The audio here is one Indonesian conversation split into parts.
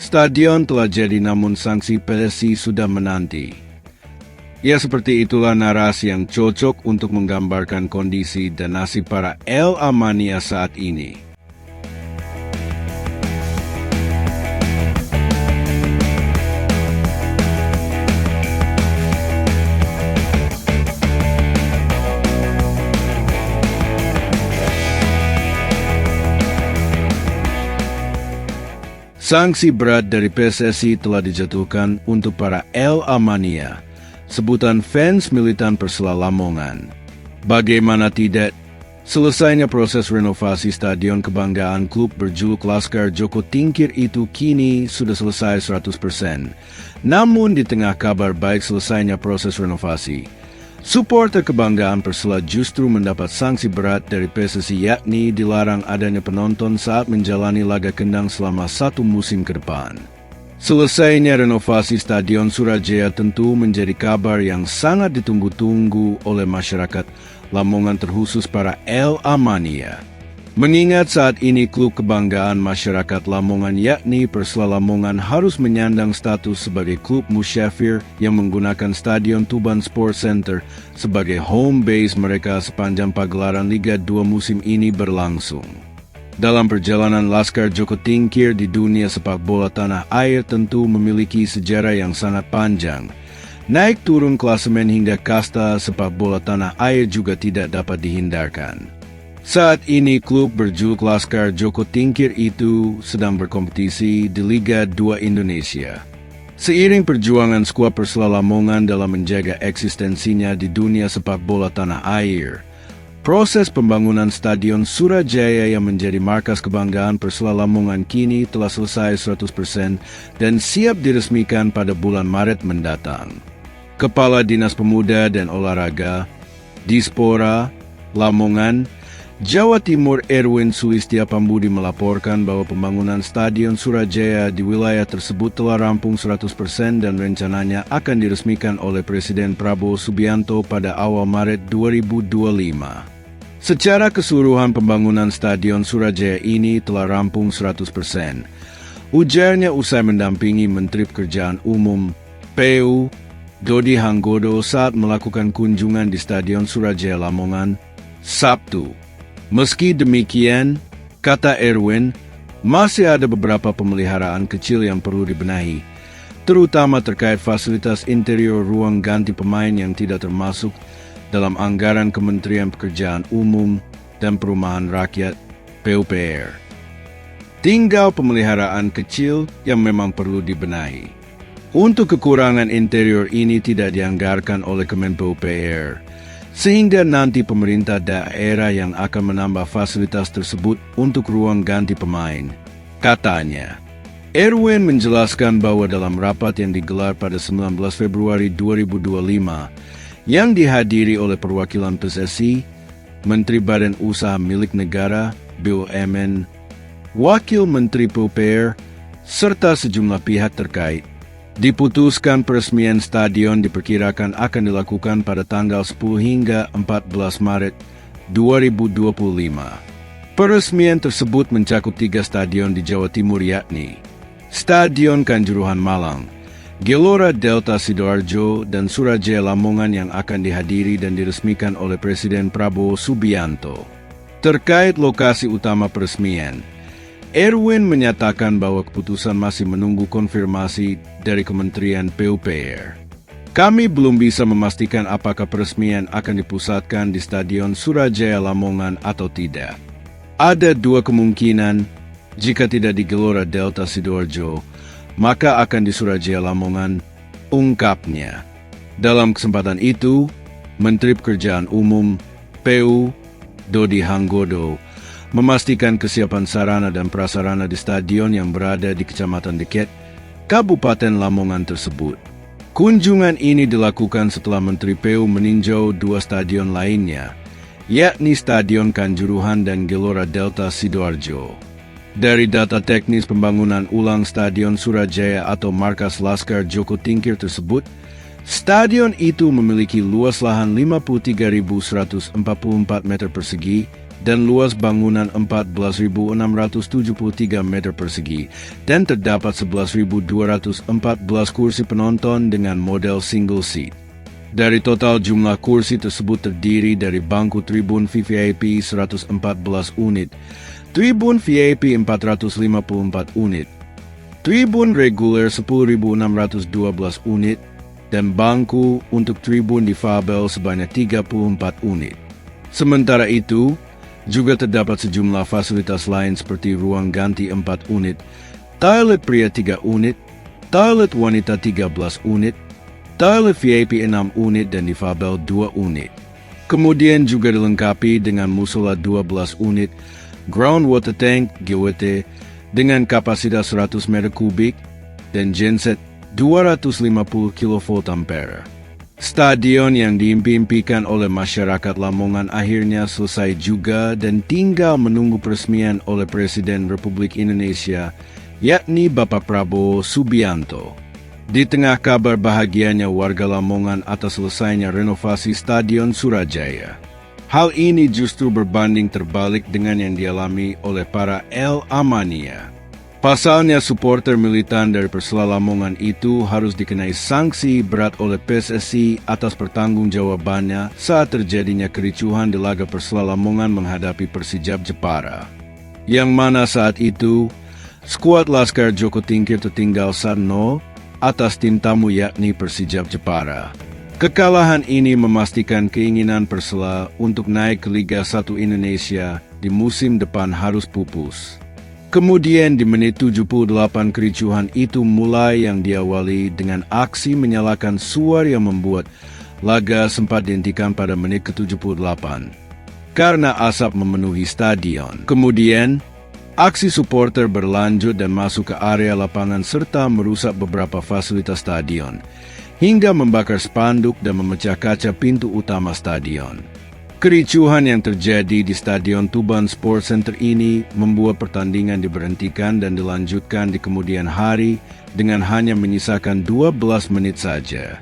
Stadion telah jadi namun sanksi PSSI sudah menanti. Ya, seperti itulah narasi yang cocok untuk menggambarkan kondisi dan nasib para El Amania saat ini. Sanksi berat dari PSSI telah dijatuhkan untuk para El Amania, sebutan fans militan Persela Lamongan. Bagaimana tidak, selesainya proses renovasi Stadion Kebanggaan klub berjuluk Laskar Joko Tingkir itu kini sudah selesai 100%. Namun di tengah kabar baik selesainya proses renovasi, supporter kebanggaan Persela justru mendapat sanksi berat dari PSSI, yakni dilarang adanya penonton saat menjalani laga kendang selama 1 musim ke depan. Selesainya renovasi Stadion Surajaya tentu menjadi kabar yang sangat ditunggu-tunggu oleh masyarakat Lamongan, terkhusus para El Amania. Mengingat saat ini klub kebanggaan masyarakat Lamongan yakni Persela Lamongan harus menyandang status sebagai klub musyafir yang menggunakan Stadion Tuban Sports Center sebagai home base mereka sepanjang pagelaran Liga 2 musim ini berlangsung. Dalam perjalanan Laskar Joko Tingkir di dunia sepak bola tanah air tentu memiliki sejarah yang sangat panjang. Naik turun klasemen hingga kasta sepak bola tanah air juga tidak dapat dihindarkan. Saat ini klub berjuluk Laskar Joko Tingkir itu sedang berkompetisi di Liga 2 Indonesia. Seiring perjuangan skuad Persela Lamongan dalam menjaga eksistensinya di dunia sepak bola tanah air, proses pembangunan Stadion Surajaya yang menjadi markas kebanggaan Persela Lamongan kini telah selesai 100% dan siap diresmikan pada bulan Maret mendatang. Kepala Dinas Pemuda dan Olahraga, Dispora, Lamongan, Jawa Timur Erwin Sulistia Pambudi melaporkan bahwa pembangunan Stadion Surajaya di wilayah tersebut telah rampung 100% dan rencananya akan diresmikan oleh Presiden Prabowo Subianto pada awal Maret 2025. Secara keseluruhan pembangunan Stadion Surajaya ini telah rampung 100%. Ujarnya usai mendampingi Menteri Pekerjaan Umum PU Dodi Hanggodo saat melakukan kunjungan di Stadion Surajaya Lamongan, Sabtu. Meski demikian, kata Erwin, masih ada beberapa pemeliharaan kecil yang perlu dibenahi, terutama terkait fasilitas interior ruang ganti pemain yang tidak termasuk dalam anggaran Kementerian Pekerjaan Umum dan Perumahan Rakyat (PUPR). Tinggal pemeliharaan kecil yang memang perlu dibenahi. Untuk kekurangan interior ini tidak dianggarkan oleh Kemen-PUPR, sehingga nanti pemerintah daerah yang akan menambah fasilitas tersebut untuk ruang ganti pemain, katanya. Erwin menjelaskan bahwa dalam rapat yang digelar pada 19 Februari 2025, yang dihadiri oleh perwakilan PSSI, Menteri Badan Usaha Milik Negara, BUMN, Wakil Menteri PUPR, serta sejumlah pihak terkait, diputuskan peresmian stadion diperkirakan akan dilakukan pada tanggal 10 hingga 14 Maret 2025. Peresmian tersebut mencakup 3 stadion di Jawa Timur, yakni Stadion Kanjuruhan Malang, Gelora Delta Sidoarjo, dan Surajaya Lamongan yang akan dihadiri dan diresmikan oleh Presiden Prabowo Subianto. Terkait lokasi utama peresmian, Erwin menyatakan bahwa keputusan masih menunggu konfirmasi dari Kementerian PUPR. Kami belum bisa memastikan apakah peresmian akan dipusatkan di Stadion Surajaya Lamongan atau tidak. Ada 2 kemungkinan, jika tidak di Gelora Delta Sidoarjo, maka akan di Surajaya Lamongan, ungkapnya. Dalam kesempatan itu, Menteri Pekerjaan Umum, PU, Dodi Hanggodo, memastikan kesiapan sarana dan prasarana di stadion yang berada di Kecamatan Deket, Kabupaten Lamongan tersebut. Kunjungan ini dilakukan setelah Menteri PU meninjau 2 stadion lainnya, yakni Stadion Kanjuruhan dan Gelora Delta Sidoarjo. Dari data teknis pembangunan ulang Stadion Surajaya atau markas Laskar Joko Tingkir tersebut, stadion itu memiliki luas lahan 53.144 meter persegi dan luas bangunan 14.673 meter persegi dan terdapat 11.214 kursi penonton dengan model single seat. Dari total jumlah kursi tersebut terdiri dari bangku tribun VIP 114 unit, tribun VIP 454 unit, tribun reguler 10.612 unit, dan bangku untuk tribun difabel sebanyak 34 unit. Sementara itu, juga terdapat sejumlah fasilitas lain seperti ruang ganti 4 unit, toilet pria 3 unit, toilet wanita 13 unit, toilet VIP 6 unit dan difabel 2 unit. Kemudian juga dilengkapi dengan musola 12 unit, ground water tank GWT dengan kapasitas 100 meter kubik, dan genset 250 kV ampere. Stadion yang diimpikan oleh masyarakat Lamongan akhirnya selesai juga dan tinggal menunggu peresmian oleh Presiden Republik Indonesia, yakni Bapak Prabowo Subianto. Di tengah kabar bahagianya warga Lamongan atas selesainya renovasi Stadion Surajaya, hal ini justru berbanding terbalik dengan yang dialami oleh para El Amania. Pasalnya, supporter militan dari Persela Lamongan itu harus dikenai sanksi berat oleh PSSI atas pertanggungjawabannya saat terjadinya kericuhan di laga Persela Lamongan menghadapi Persijap Jepara. Yang mana saat itu, skuad Laskar Joko Tingkir tertinggal 1-0 atas tim tamu yakni Persijap Jepara. Kekalahan ini memastikan keinginan Persela untuk naik ke Liga 1 Indonesia di musim depan harus pupus. Kemudian di menit 78 kericuhan itu mulai yang diawali dengan aksi menyalakan suar yang membuat laga sempat dihentikan pada menit ke-78 karena asap memenuhi stadion. Kemudian, aksi supporter berlanjut dan masuk ke area lapangan serta merusak beberapa fasilitas stadion hingga membakar spanduk dan memecah kaca pintu utama stadion. Kericuhan yang terjadi di Stadion Tuban Sports Center ini membuat pertandingan diberhentikan dan dilanjutkan di kemudian hari dengan hanya menyisakan 12 menit saja.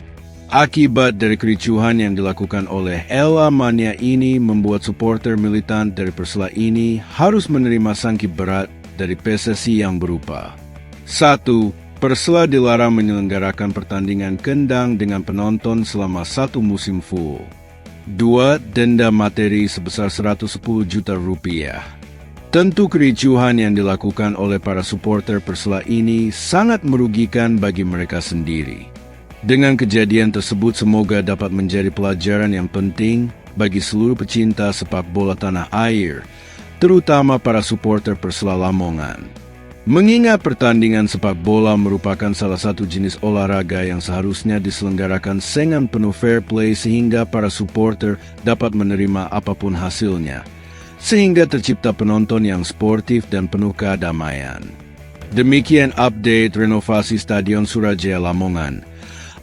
Akibat dari kericuhan yang dilakukan oleh El Amania ini membuat supporter militan dari Persela ini harus menerima sanksi berat dari PSSI yang berupa 1. Persela dilarang menyelenggarakan pertandingan kendang dengan penonton selama 1 musim full. 2. Denda materi sebesar 110 juta rupiah. Tentu kericuhan yang dilakukan oleh para supporter Persela ini sangat merugikan bagi mereka sendiri. Dengan kejadian tersebut semoga dapat menjadi pelajaran yang penting bagi seluruh pecinta sepak bola tanah air, terutama para supporter Persela Lamongan. Mengingat pertandingan sepak bola merupakan salah satu jenis olahraga yang seharusnya diselenggarakan dengan penuh fair play sehingga para supporter dapat menerima apapun hasilnya, sehingga tercipta penonton yang sportif dan penuh kedamaian. Demikian update renovasi Stadion Surajaya Lamongan.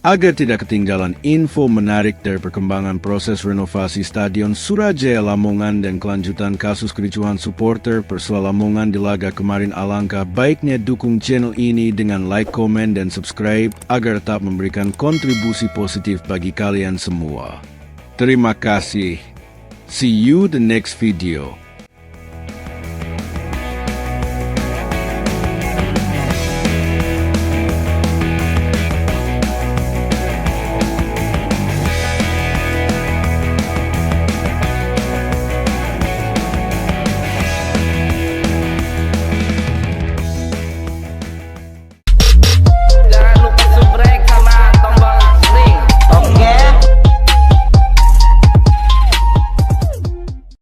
Agar tidak ketinggalan info menarik dari perkembangan proses renovasi Stadion Surajaya Lamongan dan kelanjutan kasus kericuhan supporter Persela Lamongan di laga kemarin, alangkah baiknya dukung channel ini dengan like, komen, dan subscribe agar tetap memberikan kontribusi positif bagi kalian semua. Terima kasih. See you the next video.